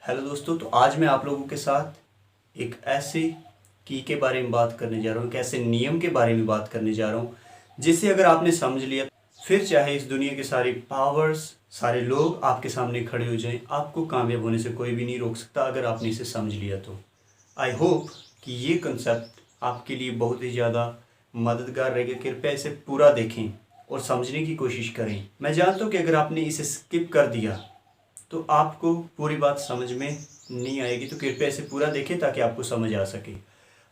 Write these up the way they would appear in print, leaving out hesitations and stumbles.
Hello दोस्तों, तो आज मैं आप लोगों के साथ एक ऐसे की के बारे में बात करने जा रहा हूँ, एक ऐसे नियम के बारे में बात करने जा रहा हूँ जिसे अगर आपने समझ लिया, फिर चाहे इस दुनिया के सारी पावर्स, सारे लोग आपके सामने खड़े हो जाएं, आपको कामयाब होने से कोई भी नहीं रोक सकता अगर आपने इसे समझ लिया तो। आई होप कि ये कंसेप्ट आपके लिए बहुत ही ज़्यादा मददगार रहेगा। कृपया इसे पूरा देखें और समझने की कोशिश करें। मैं जानता हूँ कि अगर आपने इसे स्किप कर दिया तो आपको पूरी बात समझ में नहीं आएगी, तो कृपया इसे पूरा देखें ताकि आपको समझ आ सके।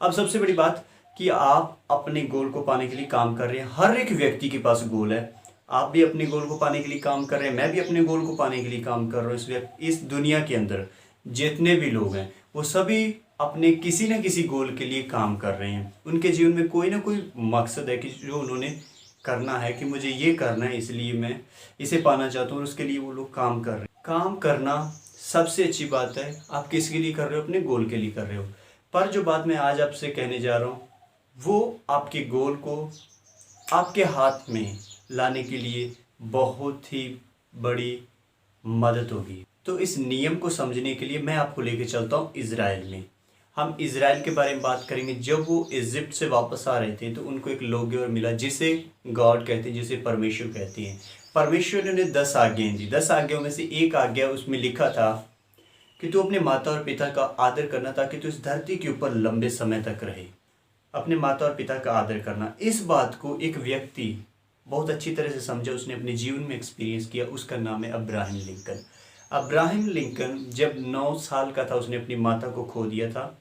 अब सबसे बड़ी बात कि आप अपने गोल को पाने के लिए काम कर रहे हैं। हर एक व्यक्ति के पास गोल है। आप भी अपने गोल को पाने के लिए काम कर रहे हैं, मैं भी अपने गोल को पाने के लिए काम कर रहा हूँ। इस दुनिया के अंदर जितने भी लोग हैं वो सभी अपने किसी न किसी गोल के लिए काम कर रहे हैं। उनके जीवन में कोई ना कोई मकसद है कि जो उन्होंने करना है, कि मुझे ये करना है इसलिए मैं इसे पाना चाहता हूँ, और उसके लिए वो लोग काम कर रहे हैं। काम करना सबसे अच्छी बात है। आप किसके लिए कर रहे हो? अपने गोल के लिए कर रहे हो। पर जो बात मैं आज आपसे कहने जा रहा हूँ वो आपके गोल को आपके हाथ में लाने के लिए बहुत ही बड़ी मदद होगी। तो इस नियम को समझने के लिए मैं आपको लेके चलता हूँ इज़राइल में। हम इज़राइल के बारे में बात करेंगे। जब वो इजिप्ट से वापस आ रहे थे तो उनको एक लॉ मिला जिसे गॉड कहते हैं, जिसे परमेश्वर कहते हैं। परमेश्वर ने उन्हें 10 आज्ञाएं दी। 10 आज्ञाओं में से एक आज्ञा उसमें लिखा था कि तू अपने माता और पिता का आदर करना ताकि तू इस धरती के ऊपर लंबे समय तक रहे। अपने माता और पिता का आदर करना, इस बात को एक व्यक्ति बहुत अच्छी तरह से समझा, उसने अपने जीवन में एक्सपीरियंस किया। उसका नाम है अब्राहम लिंकन। अब्राहम लिंकन जब 9 साल का था उसने अपनी माता को खो दिया था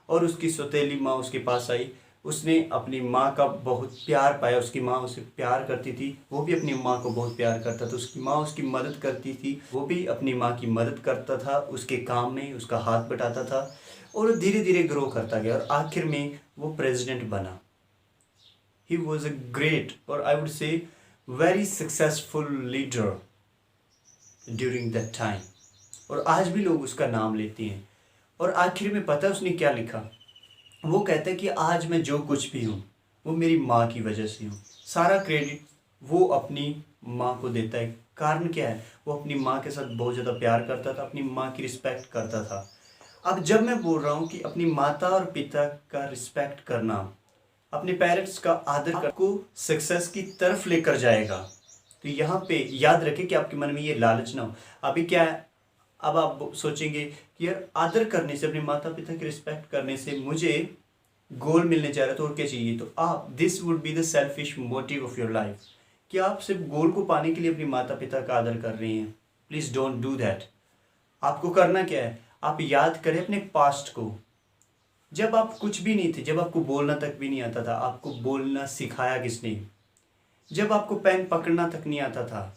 और उसकी सौतेली माँ उसके पास आई। उसने अपनी माँ का बहुत प्यार पाया। उसकी माँ उसे प्यार करती थी, वो भी अपनी माँ को बहुत प्यार करता था। उसकी माँ उसकी मदद करती थी, वो भी अपनी माँ की मदद करता था, उसके काम में उसका हाथ बटाता था, और धीरे धीरे ग्रो करता गया और आखिर में वो प्रेसिडेंट बना। ही वॉज अ ग्रेट, और I would say very successful leader during that time. और आज भी लोग उसका नाम लेते हैं। और आखिर में पता है उसने क्या लिखा? वो कहता है कि आज मैं जो कुछ भी हूँ वो मेरी माँ की वजह से हूँ। सारा क्रेडिट वो अपनी माँ को देता है। कारण क्या है? वो अपनी माँ के साथ बहुत ज़्यादा प्यार करता था, अपनी माँ की रिस्पेक्ट करता था। अब जब मैं बोल रहा हूँ कि अपनी माता और पिता का रिस्पेक्ट करना, अपने पेरेंट्स का आदर करना आपको सक्सेस की तरफ लेकर जाएगा, तो यहाँ पे याद रखें कि आपके मन में ये लालच ना हो। अभी क्या है, अब आप सोचेंगे कि यार आदर करने से, अपने माता पिता की रिस्पेक्ट करने से मुझे गोल मिलने जा रहा है, तो और क्या चाहिए? तो आप, this would be the selfish motive of your life, कि आप सिर्फ गोल को पाने के लिए अपने माता पिता का आदर कर रहे हैं। Please don't do that. आपको करना क्या है? आप याद करें अपने पास्ट को। जब आप कुछ भी नहीं थे, जब आपको बोलना तक भी नहीं आता था, आपको बोलना सिखाया किसने? जब आपको पेन पकड़ना तक नहीं आता था,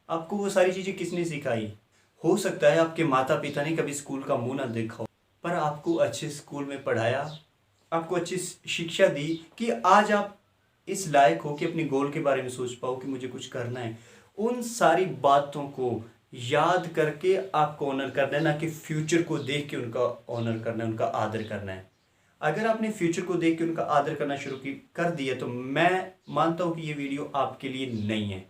आपको वो सारी चीज़ें किसने सिखाई? हो सकता है आपके माता पिता ने कभी स्कूल का मुंह ना देखा हो, पर आपको अच्छे स्कूल में पढ़ाया, आपको अच्छी शिक्षा दी कि आज आप इस लायक हो कि अपने गोल के बारे में सोच पाओ कि मुझे कुछ करना है। उन सारी बातों को याद करके आपको ऑनर करना है, ना कि फ्यूचर को देख के उनका ऑनर करना है, उनका आदर करना है। अगर आपने फ्यूचर को देख के उनका आदर करना शुरू कर दिया तो मैं मानता हूँ कि ये वीडियो आपके लिए नहीं है।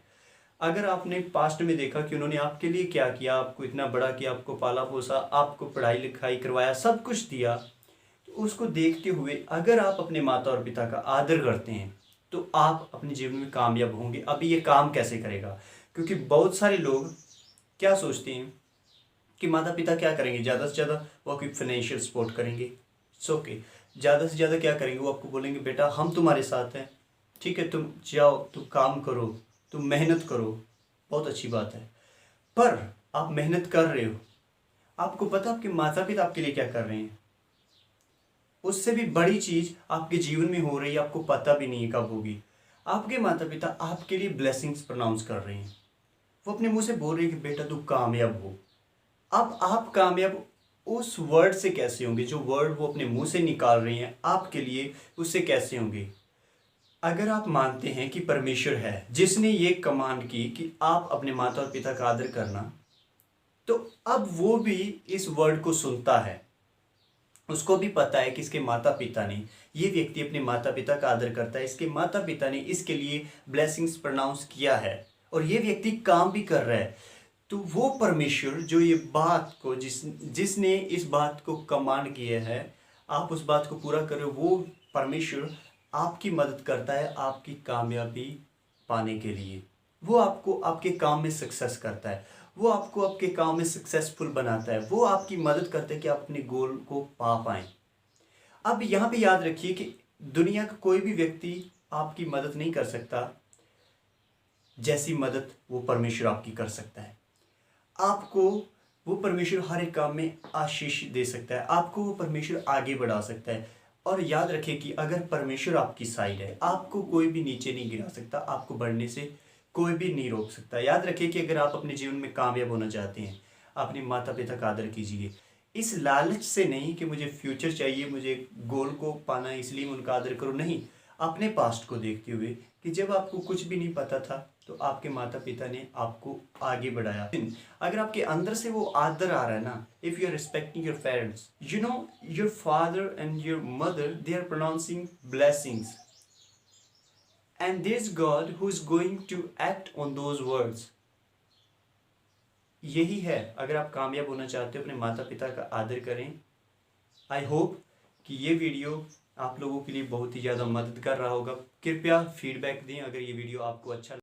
अगर आपने पास्ट में देखा कि उन्होंने आपके लिए क्या किया, आपको इतना बड़ा किया, आपको पाला पोसा, आपको पढ़ाई लिखाई करवाया, सब कुछ दिया, तो उसको देखते हुए अगर आप अपने माता और पिता का आदर करते हैं तो आप अपने जीवन में कामयाब होंगे। अभी ये काम कैसे करेगा? क्योंकि बहुत सारे लोग क्या सोचते हैं कि माता पिता क्या करेंगे, ज़्यादा से ज़्यादा वो आपकी फाइनेंशियल सपोर्ट करेंगे, इट्स ओके। ज़्यादा से ज़्यादा क्या करेंगे? वो आपको बोलेंगे बेटा हम तुम्हारे साथ हैं, ठीक है, तुम जाओ, तुम काम करो, तुम मेहनत करो, बहुत अच्छी बात है। पर आप मेहनत कर रहे हो, आपको पता आपके माता पिता आपके लिए क्या कर रहे हैं? उससे भी बड़ी चीज़ आपके जीवन में हो रही है, आपको पता भी नहीं है कब होगी। आपके माता पिता आपके लिए ब्लेसिंग्स प्रोनाउंस कर रहे हैं। वो अपने मुंह से बोल रहे हैं कि बेटा तू कामयाब हो। अब आप कामयाब उस वर्ड से कैसे होंगे? जो वर्ड वो अपने मुंह से निकाल रहे हैं आपके लिए, उससे कैसे होंगे? अगर आप मानते हैं कि परमेश्वर है जिसने ये कमांड की कि आप अपने माता और पिता का आदर करना, तो अब वो भी इस वर्ड को सुनता है। उसको भी पता है कि इसके माता पिता ने, ये व्यक्ति अपने माता पिता का आदर करता है, इसके माता पिता ने इसके लिए ब्लेसिंग्स प्रोनाउंस किया है, और ये व्यक्ति काम भी कर रहा है। तो वो परमेश्वर जो ये बात को जिसने इस बात को कमांड किया है, आप उस बात को पूरा करो, वो परमेश्वर आपकी मदद करता है आपकी कामयाबी पाने के लिए। वो आपको आपके काम में सक्सेस करता है, वो आपको आपके काम में सक्सेसफुल बनाता है, वो आपकी मदद करता है कि आप अपने गोल को पा पाएं। अब यहाँ पे याद रखिए कि दुनिया का कोई भी व्यक्ति आपकी मदद नहीं कर सकता जैसी मदद वो परमेश्वर आपकी कर सकता है। आपको वो परमेश्वर हर एक काम में आशीष दे सकता है, आपको वो परमेश्वर आगे बढ़ा सकता है। और याद रखें कि अगर परमेश्वर आपकी साइड है, आपको कोई भी नीचे नहीं गिरा सकता, आपको बढ़ने से कोई भी नहीं रोक सकता। याद रखें कि अगर आप अपने जीवन में कामयाब होना चाहते हैं, अपने माता पिता का आदर कीजिए, इस लालच से नहीं कि मुझे फ्यूचर चाहिए, मुझे गोल को पाना है इसलिए मैं उनका आदर करूं, नहीं। अपने पास्ट को देखते हुए कि जब आपको कुछ भी नहीं पता था तो आपके माता पिता ने आपको आगे बढ़ाया। अगर आपके अंदर से वो आदर आ रहा है ना, if you are respecting your parents, you know your father and your mother, they are pronouncing blessings and there is God who is going to act on those words. यही है, अगर आप कामयाब होना चाहते हो अपने माता पिता का आदर करें। आई होप कि ये वीडियो आप लोगों के लिए बहुत ही ज़्यादा मदद कर रहा होगा। कृपया फीडबैक दें अगर ये वीडियो आपको अच्छा